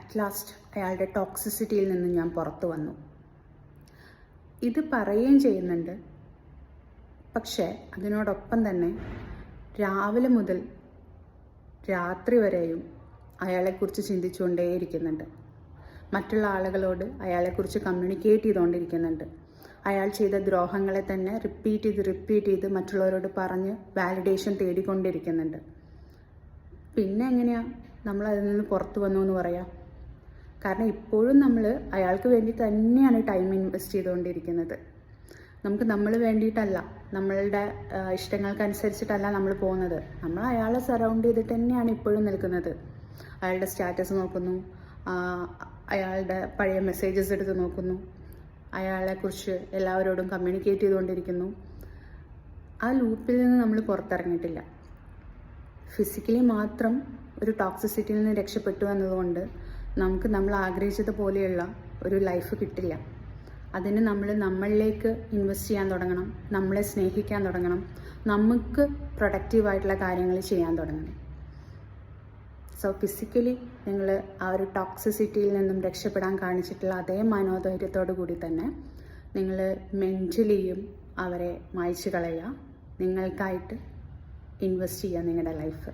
At last അയാളുടെ ടോക്സിസിറ്റിയിൽ നിന്ന് ഞാൻ പുറത്തു വന്നു. ഇത് പറയുകയും ചെയ്യുന്നുണ്ട്, പക്ഷേ അതിനോടൊപ്പം തന്നെ രാവിലെ മുതൽ രാത്രി വരെയും അയാളെക്കുറിച്ച് ചിന്തിച്ചുകൊണ്ടേയിരിക്കുന്നുണ്ട്. മറ്റുള്ള ആളുകളോട് അയാളെക്കുറിച്ച് കമ്മ്യൂണിക്കേറ്റ് ചെയ്തുകൊണ്ടിരിക്കുന്നുണ്ട്. അയാൾ ചെയ്ത ദ്രോഹങ്ങളെ തന്നെ റിപ്പീറ്റ് ചെയ്ത് മറ്റുള്ളവരോട് പറഞ്ഞ് വാലിഡേഷൻ തേടിക്കൊണ്ടിരിക്കുന്നുണ്ട്. പിന്നെ എങ്ങനെയാണ് നമ്മൾ അതിൽ നിന്ന് പുറത്തു വന്നു എന്ന് പറയാം? കാരണം ഇപ്പോഴും നമ്മൾ അയാൾക്ക് വേണ്ടി തന്നെയാണ് ടൈം ഇൻവെസ്റ്റ് ചെയ്തുകൊണ്ടിരിക്കുന്നത്. നമുക്ക് നമ്മൾ വേണ്ടിയിട്ടല്ല, നമ്മളുടെ ഇഷ്ടങ്ങൾക്കനുസരിച്ചിട്ടല്ല നമ്മൾ പോകുന്നത്. നമ്മൾ അയാളെ സറൗണ്ട് ചെയ്തിട്ട് തന്നെയാണ് ഇപ്പോഴും നിൽക്കുന്നത്. അയാളുടെ സ്റ്റാറ്റസ് നോക്കുന്നു, അയാളുടെ പഴയ മെസ്സേജസ് എടുത്ത് നോക്കുന്നു, അയാളെക്കുറിച്ച് എല്ലാവരോടും കമ്മ്യൂണിക്കേറ്റ് ചെയ്തുകൊണ്ടിരിക്കുന്നു. ആ ലൂപ്പിൽ നിന്ന് നമ്മൾ പുറത്തിറങ്ങിയിട്ടില്ല. ഫിസിക്കലി മാത്രം ഒരു ടോക്സിസിറ്റിയിൽ നിന്ന് രക്ഷപ്പെട്ടു എന്നതുകൊണ്ട് നമുക്ക് നമ്മൾ ആഗ്രഹിച്ചതുപോലെയുള്ള ഒരു ലൈഫ് കിട്ടില്ല. അതിന് നമ്മൾ നമ്മളിലേക്ക് ഇൻവെസ്റ്റ് ചെയ്യാൻ തുടങ്ങണം, നമ്മളെ സ്നേഹിക്കാൻ തുടങ്ങണം, നമുക്ക് പ്രൊഡക്റ്റീവായിട്ടുള്ള കാര്യങ്ങൾ ചെയ്യാൻ തുടങ്ങണം. സോ ഫിസിക്കലി നിങ്ങൾ ആ ഒരു ടോക്സിസിറ്റിയിൽ നിന്നും രക്ഷപ്പെടാൻ കാണിച്ചിട്ടുള്ള അതേ മനോധൈര്യത്തോടു കൂടി തന്നെ നിങ്ങൾ മെൻ്റലിയും അവരെ മായ്ച്ചു കളയുക, നിങ്ങൾക്കായിട്ട് ഇൻവെസ്റ്റ് ചെയ്യുക നിങ്ങളുടെ ലൈഫ്.